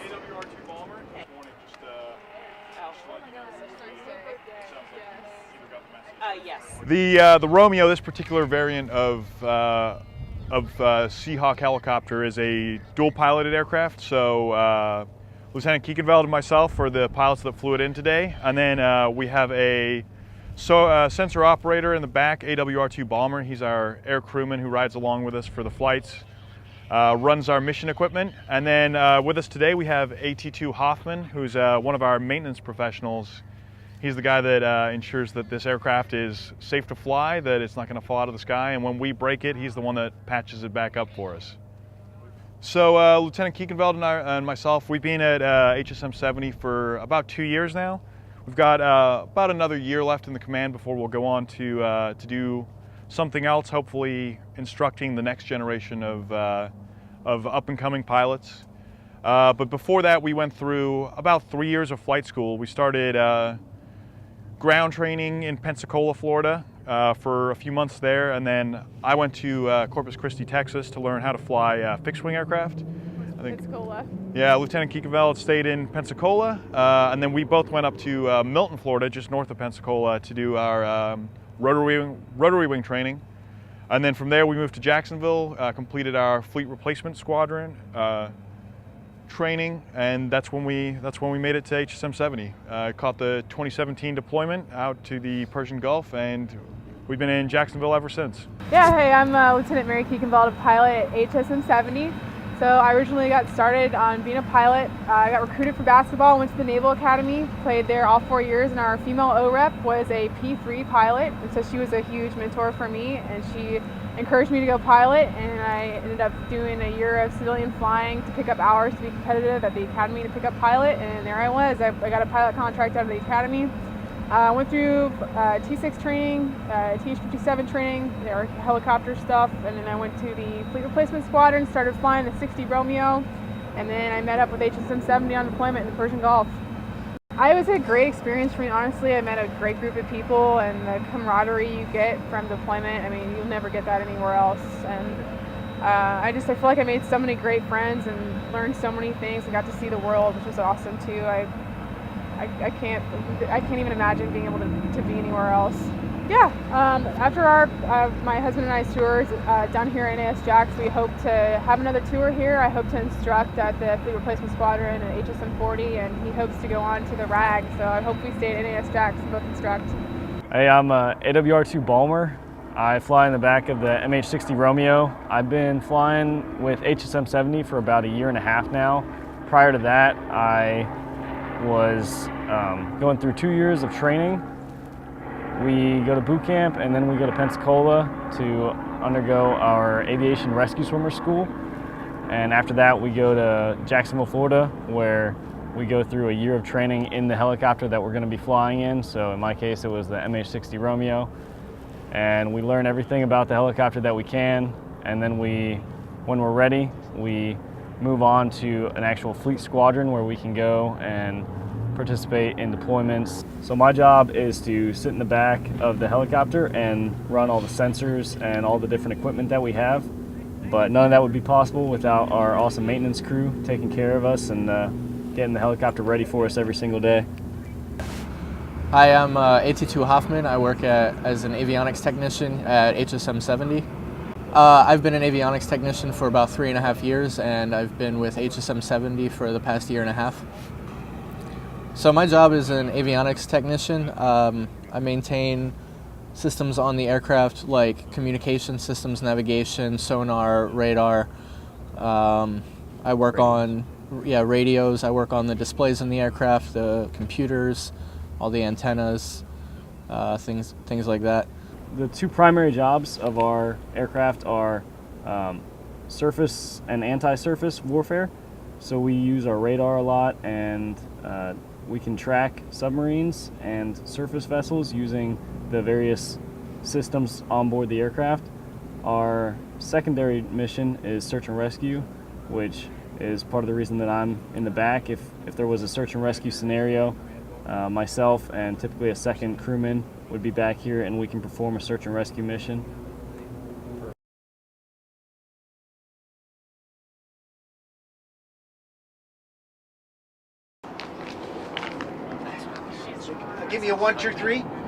AWR-2 bomber. Morning, just yes. The Romeo, this particular variant of Seahawk helicopter, is a dual-piloted aircraft. So Lieutenant Keekenveld and myself are the pilots that flew it in today, and then we have a sensor operator in the back, AWR-2 bomber. He's our air crewman who rides along with us for the flights. Runs our mission equipment, and then with us today we have AT2 Hoffman, who's one of our maintenance professionals. He's the guy that ensures that this aircraft is safe to fly, that it's not going to fall out of the sky, and when we break it, he's the one that patches it back up for us. So Lieutenant Keekenveld and myself, we've been at HSM 70 for about 2 years now. We've got about another year left in the command before we'll go on to do something else, hopefully instructing the next generation of up-and-coming pilots. But before that, we went through about 3 years of flight school. We started ground training in Pensacola, Florida for a few months there, and then I went to Corpus Christi, Texas to learn how to fly fixed-wing aircraft. Pensacola. Yeah, Lieutenant Keekenveld stayed in Pensacola, and then we both went up to Milton, Florida, just north of Pensacola, to do our rotary wing training. And then from there we moved to Jacksonville, completed our fleet replacement squadron training, and that's when we made it to HSM 70. Caught the 2017 deployment out to the Persian Gulf, and we've been in Jacksonville ever since. Yeah, hey, I'm Lieutenant Mary Keekenveld, a pilot at HSM 70. So I originally got started on being a pilot. I got recruited for basketball, went to the Naval Academy, played there all 4 years, and our female OREP was a P3 pilot, and so she was a huge mentor for me, and she encouraged me to go pilot, and I ended up doing a year of civilian flying to pick up hours to be competitive at the Academy to pick up pilot, and there I was. I got a pilot contract out of the Academy. Went through T6 training, TH-57 training, our helicopter stuff, and then I went to the fleet replacement squadron, started flying the 60 Romeo, and then I met up with HSM 70 on deployment in the Persian Gulf. It was a great experience for me, honestly. I met a great group of people, and the camaraderie you get from deployment, I mean, you'll never get that anywhere else. And I feel like I made so many great friends and learned so many things and got to see the world, which was awesome too. I can't even imagine being able to be anywhere else. Yeah, after my husband and I's tours down here at NAS Jax, we hope to have another tour here. I hope to instruct at the Fleet Replacement Squadron at HSM 40, and he hopes to go on to the RAG, so I hope we stay at NAS Jax and both instruct. Hey, I'm AWR-2 bomber. I fly in the back of the MH-60 Romeo. I've been flying with HSM 70 for about a year and a half now. Prior to that, I was going through 2 years of training. We go to boot camp, and then we go to Pensacola to undergo our aviation rescue swimmer school. And after that, we go to Jacksonville, Florida, where we go through a year of training in the helicopter that we're going to be flying in. So in my case, it was the MH-60 Romeo. And we learn everything about the helicopter that we can, and then when we're ready, we move on to an actual fleet squadron where we can go and participate in deployments. So my job is to sit in the back of the helicopter and run all the sensors and all the different equipment that we have. But none of that would be possible without our awesome maintenance crew taking care of us and getting the helicopter ready for us every single day. Hi, I'm AT2 Hoffman. I work as an avionics technician at HSM 70. I've been an avionics technician for about 3.5 years, and I've been with HSM 70 for the past year and a half. So my job is an avionics technician. I maintain systems on the aircraft like communication systems, navigation, sonar, radar. I work on radios. I work on the displays in the aircraft, the computers, all the antennas, things like that. The two primary jobs of our aircraft are surface and anti-surface warfare. So we use our radar a lot, and we can track submarines and surface vessels using the various systems on board the aircraft. Our secondary mission is search and rescue, which is part of the reason that I'm in the back. If there was a search and rescue scenario, myself and typically a second crewman would be back here, and we can perform a search and rescue mission. give me a 1, 2, 3.